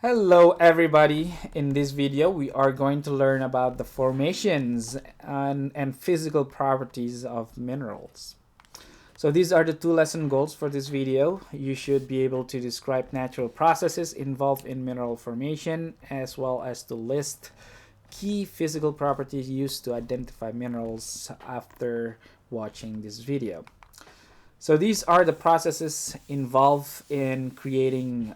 Hello everybody. In this video we are going to learn about the formations and physical properties of minerals. So these are the two lesson goals for this video. You should be able to describe natural processes involved in mineral formation, as well as to list key physical properties used to identify minerals after watching this video. So these are the processes involved in creating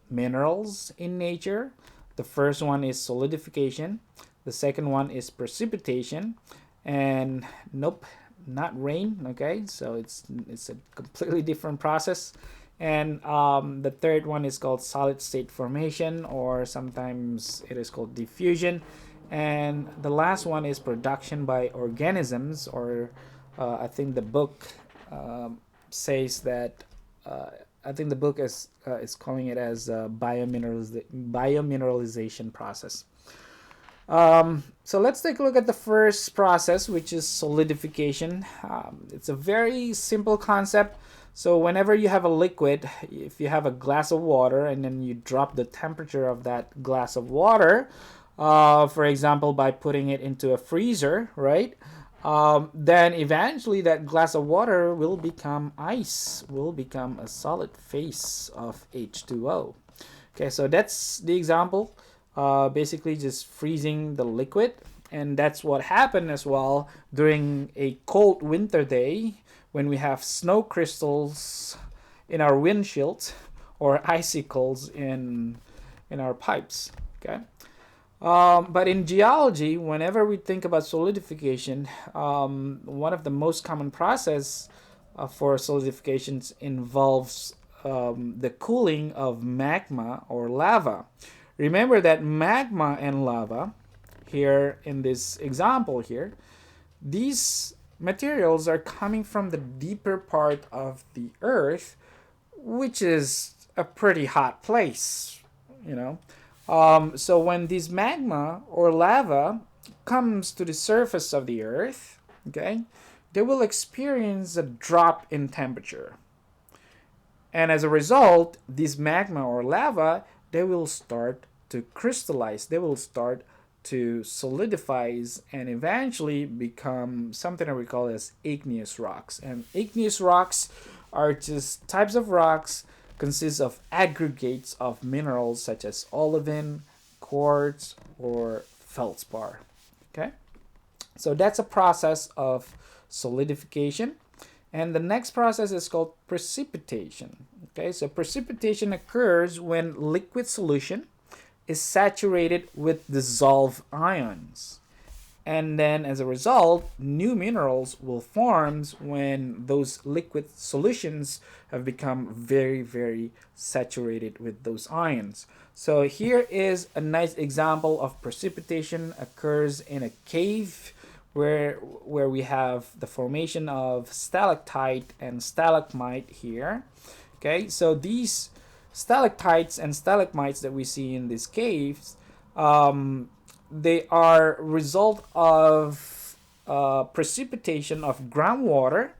minerals in nature. The first one is solidification. The second one is precipitation. And nope, not rain. Okay, so it's a completely different process. And the third one is called solid state formation, or sometimes it is called diffusion. And the last one is production by organisms, or I think the book says that I think the book is calling it as biomineralization process. So let's take a look at the first process, which is solidification. It's a very simple concept. So whenever you have a liquid, if you have a glass of water and then you drop the temperature of that glass of water, for example, by putting it into a freezer, right? Then eventually that glass of water will become ice, will become a solid phase of H2O. Okay, so that's the example. Basically just freezing the liquid, and that's what happened as well during a cold winter day when we have snow crystals in our windshield or icicles in our pipes. Okay. But in geology, whenever we think about solidification, one of the most common process for solidifications involves the cooling of magma or lava. Remember that magma and lava, here in this example here, these materials are coming from the deeper part of the earth, which is a pretty hot place, you know. So when this magma or lava comes to the surface of the earth, okay, they will experience a drop in temperature. And as a result, this magma or lava, they will start to crystallize. They will start to solidify and eventually become something that we call as igneous rocks. And igneous rocks are just types of rocks consists of aggregates of minerals such as olivine, quartz, or feldspar. Okay, so that's a process of solidification. And the next process is called precipitation. Okay, so precipitation occurs when liquid solution is saturated with dissolved ions. And then as a result, new minerals will form when those liquid solutions have become very, very saturated with those ions. So here is a nice example of precipitation occurs in a cave where we have the formation of stalactite and stalagmite here. Okay, so these stalactites and stalagmites that we see in these caves, they are result of precipitation of groundwater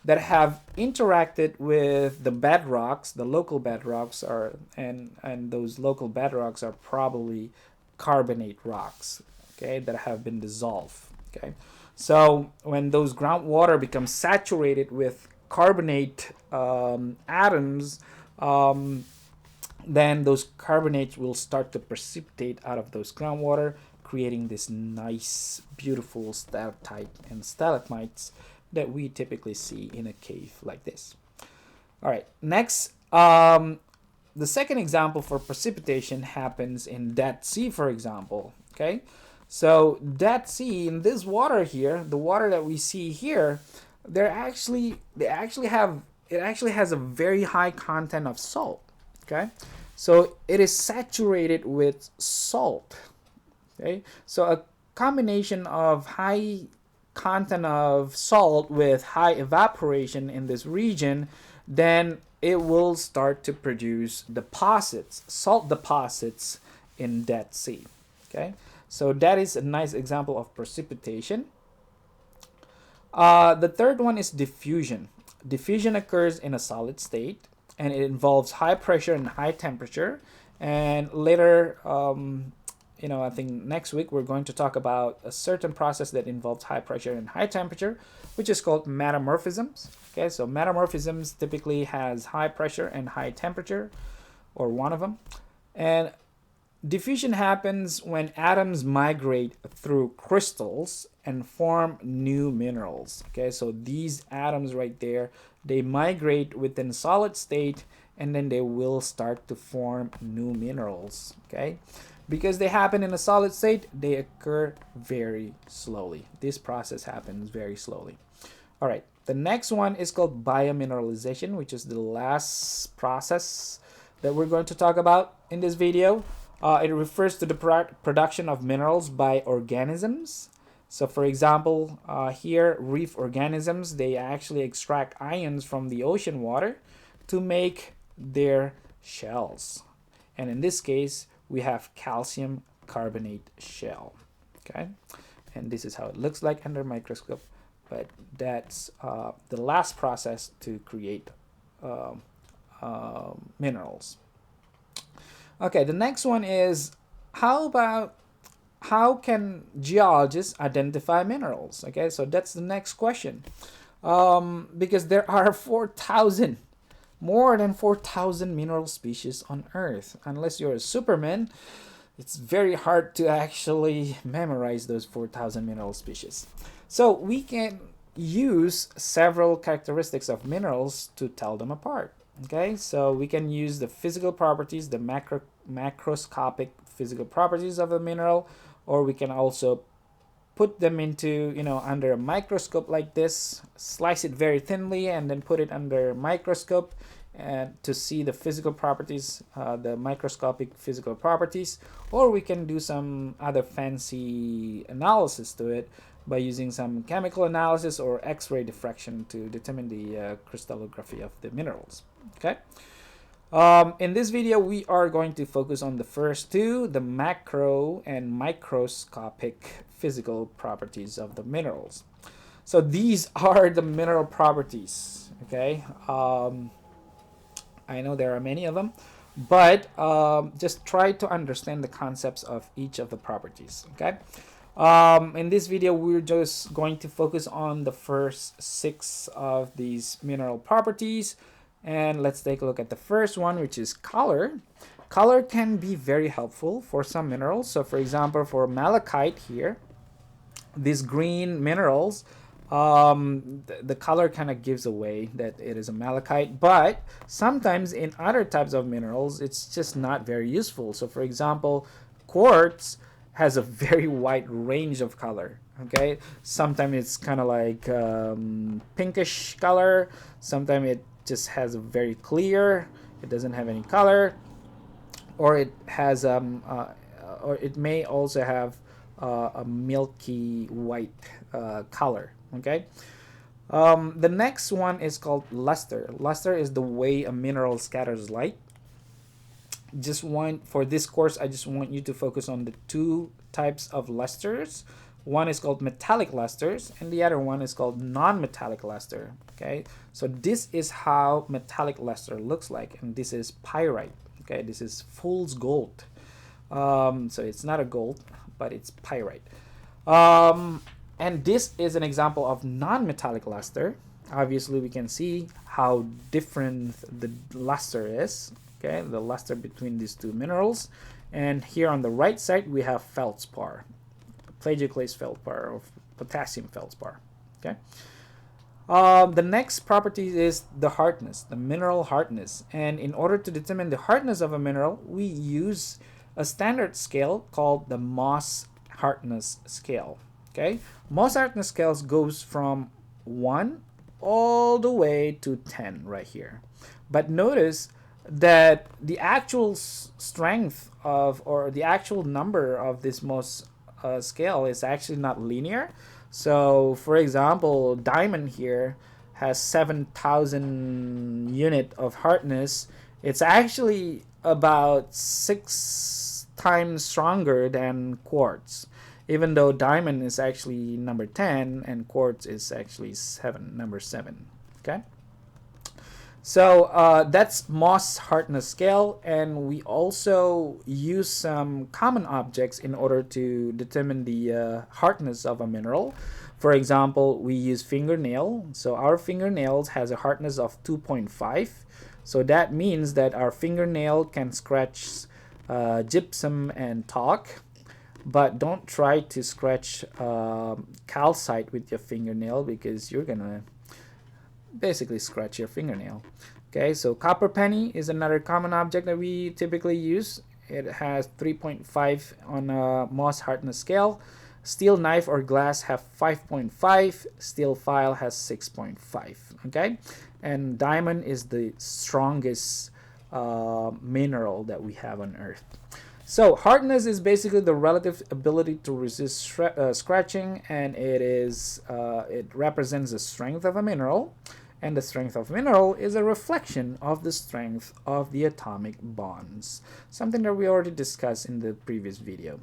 that have interacted with the bedrocks. The local bedrocks are, and those local bedrocks are probably carbonate rocks, okay, that have been dissolved. Okay, so when those groundwater becomes saturated with carbonate atoms, then those carbonates will start to precipitate out of those groundwater, creating this nice, beautiful stalactite and stalagmites that we typically see in a cave like this. All right, next, the second example for precipitation happens in Dead Sea, for example. Okay, so Dead Sea, in this water here, the water that we see here, it actually has a very high content of salt. Okay, so it is saturated with salt. Okay, so a combination of high content of salt with high evaporation in this region, then it will start to produce deposits, salt deposits in Dead Sea. Okay, so that is a nice example of precipitation. The third one is diffusion. Diffusion occurs in a solid state, and it involves high pressure and high temperature, And later, I think next week we're going to talk about a certain process that involves high pressure and high temperature, which is called metamorphisms. Okay, so metamorphisms typically has high pressure and high temperature, or one of them. And diffusion happens when atoms migrate through crystals and form new minerals. Okay, so these atoms right there, they migrate within solid state, and then they will start to form new minerals. Okay, because they happen in a solid state, they occur very slowly. This process happens very slowly. All right, the next one is called biomineralization, which is the last process that we're going to talk about in this video. It refers to the production of minerals by organisms. So for example, here, reef organisms, they actually extract ions from the ocean water to make their shells. And in this case, we have calcium carbonate shell. Okay, and this is how it looks like under microscope. But that's the last process to create minerals. Okay, the next one is how can geologists identify minerals? Okay, so that's the next question. Because there are 4,000, more than 4,000 mineral species on Earth. Unless you're a Superman, it's very hard to actually memorize those 4,000 mineral species. So we can use several characteristics of minerals to tell them apart. Okay, so we can use the physical properties, the macroscopic physical properties of a mineral, or we can also put them into, under a microscope like this, slice it very thinly, and then put it under a microscope and to see the physical properties, the microscopic physical properties, or we can do some other fancy analysis to it by using some chemical analysis or X-ray diffraction to determine the crystallography of the minerals. Okay. In this video, we are going to focus on the first two, the macro and microscopic physical properties of the minerals. So these are the mineral properties. Okay. I know there are many of them, but just try to understand the concepts of each of the properties. Okay. In this video, we're just going to focus on the first 6 of these mineral properties. And let's take a look at the first one, which is color. Color can be very helpful for some minerals. So for example, for malachite here, these green minerals, the color kind of gives away that it is a malachite. But sometimes in other types of minerals, it's just not very useful. So for example, quartz has a very wide range of color. Okay, sometimes it's kind of like pinkish color. Sometimes it just has a very clear. It doesn't have any color, or it has or it may also have a milky white color. Okay. The next one is called luster. Luster is the way a mineral scatters light. For this course, I just want you to focus on the 2 types of lusters. One is called metallic lusters, and the other one is called non-metallic luster. Okay, so this is how metallic luster looks like, and this is pyrite. Okay, this is fool's gold. So it's not a gold, but it's pyrite. And this is an example of non-metallic luster. Obviously, we can see how different the luster is. Okay, the luster between these 2 minerals. And here on the right side, we have feldspar, plagioclase feldspar, or potassium feldspar. Okay. The next property is the hardness, the mineral hardness. And in order to determine the hardness of a mineral, we use a standard scale called the Mohs hardness scale. Okay, Mohs hardness scales goes from 1 all the way to 10 right here. But notice that the actual strength of, or the actual number of this Mohs scale is actually not linear. So for example, diamond here has 7,000 unit of hardness. It's actually about 6 times stronger than quartz, even though diamond is actually number 10 and quartz is actually number 7. Okay. So that's Moss hardness scale, and we also use some common objects in order to determine the hardness of a mineral. For example, we use fingernail. So our fingernails has a hardness of 2.5. So that means that our fingernail can scratch gypsum and talc, but don't try to scratch calcite with your fingernail because you're gonna basically scratch your fingernail. Okay, so copper penny is another common object that we typically use. It has 3.5 on a Mohs hardness scale. Steel knife or glass have 5.5. Steel file has 6.5. Okay, and diamond is the strongest mineral that we have on Earth. So hardness is basically the relative ability to resist scratching, and it represents the strength of a mineral, and the strength of mineral is a reflection of the strength of the atomic bonds, something that we already discussed in the previous video.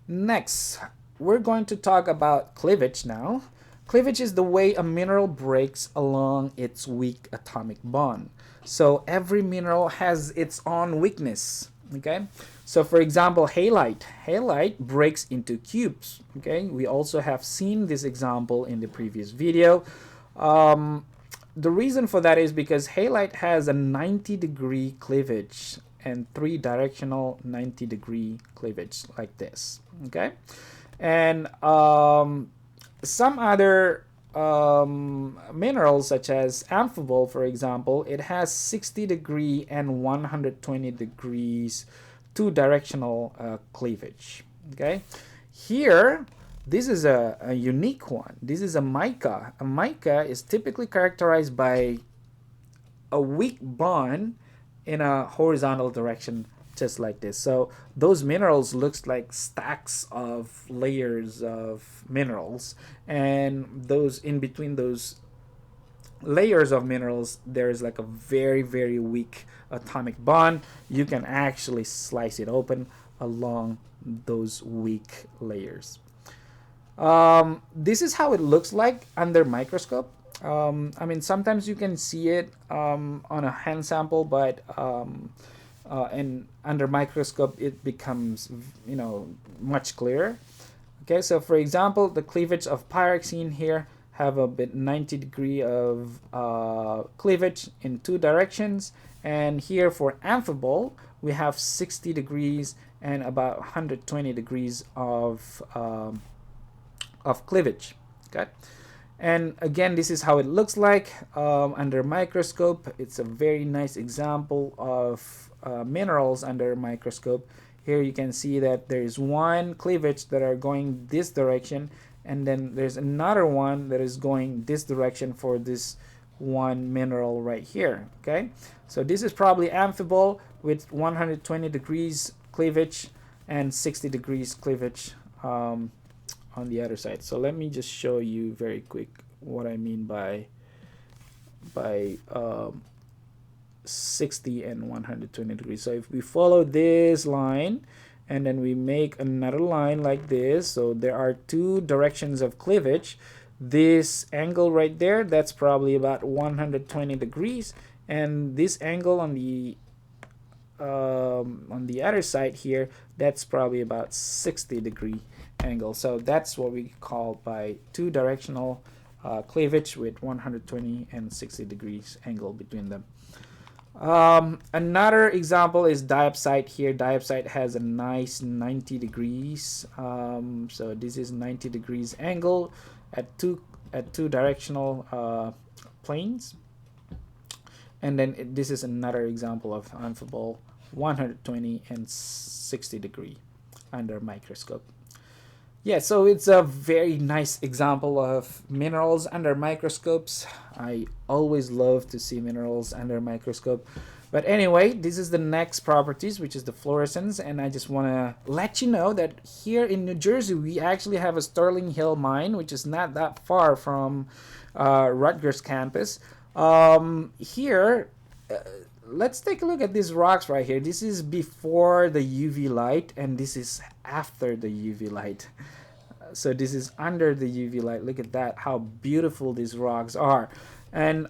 Next, we're going to talk about cleavage now. Cleavage is the way a mineral breaks along its weak atomic bond. So every mineral has its own weakness. Okay, so for example, halite breaks into cubes. Okay, we also have seen this example in the previous video. The reason for that is because halite has a 90-degree cleavage and 3-directional 90-degree cleavage like this. Okay, and some other minerals such as amphibole, for example, it has 60-degree and 120 degrees 2-directional cleavage. Okay, here this is a unique one. This is a mica. A mica is typically characterized by a weak bond in a horizontal direction, just like this. So those minerals looks like stacks of layers of minerals, and those in between those layers of minerals there's like a very very weak atomic bond. You can actually slice it open along those weak layers. This is how it looks like under microscope. I mean, sometimes you can see it on a hand sample, but and under microscope it becomes, much clearer. Okay, so for example, the cleavage of pyroxene here have a bit 90 degree of cleavage in 2 directions, and here for amphibole we have 60 degrees and about 120 degrees of cleavage. Okay, and again, this is how it looks like under microscope. It's a very nice example of minerals under microscope. Here you can see that there is one cleavage that are going this direction, and then there's another one that is going this direction for this one mineral right here. Okay, so this is probably amphibole with 120 degrees cleavage and 60 degrees cleavage on the other side. So let me just show you very quick what I mean by 60 and 120 degrees. So if we follow this line and then we make another line like this, so there are 2 directions of cleavage. This angle right there, that's probably about 120 degrees, and this angle on the other side here, that's probably about 60-degree angle. So that's what we call by 2-directional cleavage with 120 and 60 degrees angle between them. Another example is diopside. Here diopside has a nice 90 degrees. So this is 90 degrees angle at two directional planes. And then this is another example of amphibole, 120 and 60 degree under microscope. Yeah, so it's a very nice example of minerals under microscopes. I always love to see minerals under microscope. But anyway, this is the next properties, which is the fluorescence, and I just want to let you know that here in New Jersey, we actually have a Sterling Hill mine, which is not that far from Rutgers campus. Here, let's take a look at these rocks right here. This is before the UV light, and this is after the UV light. So this is under the UV light. Look at that, how beautiful these rocks are. And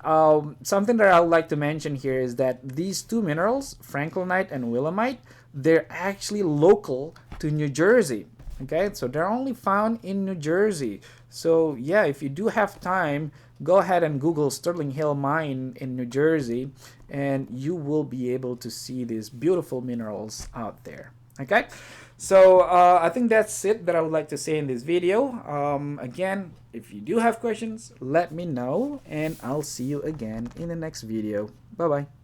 something that I would like to mention here is that these two minerals, franklinite and willemite, they're actually local to New Jersey. Okay, so they're only found in New Jersey. So yeah, if you do have time, go ahead and Google Sterling Hill Mine in New Jersey, and you will be able to see these beautiful minerals out there. Okay, so I think that's it that I would like to say in this video. Again, if you do have questions, let me know, and I'll see you again in the next video. Bye bye.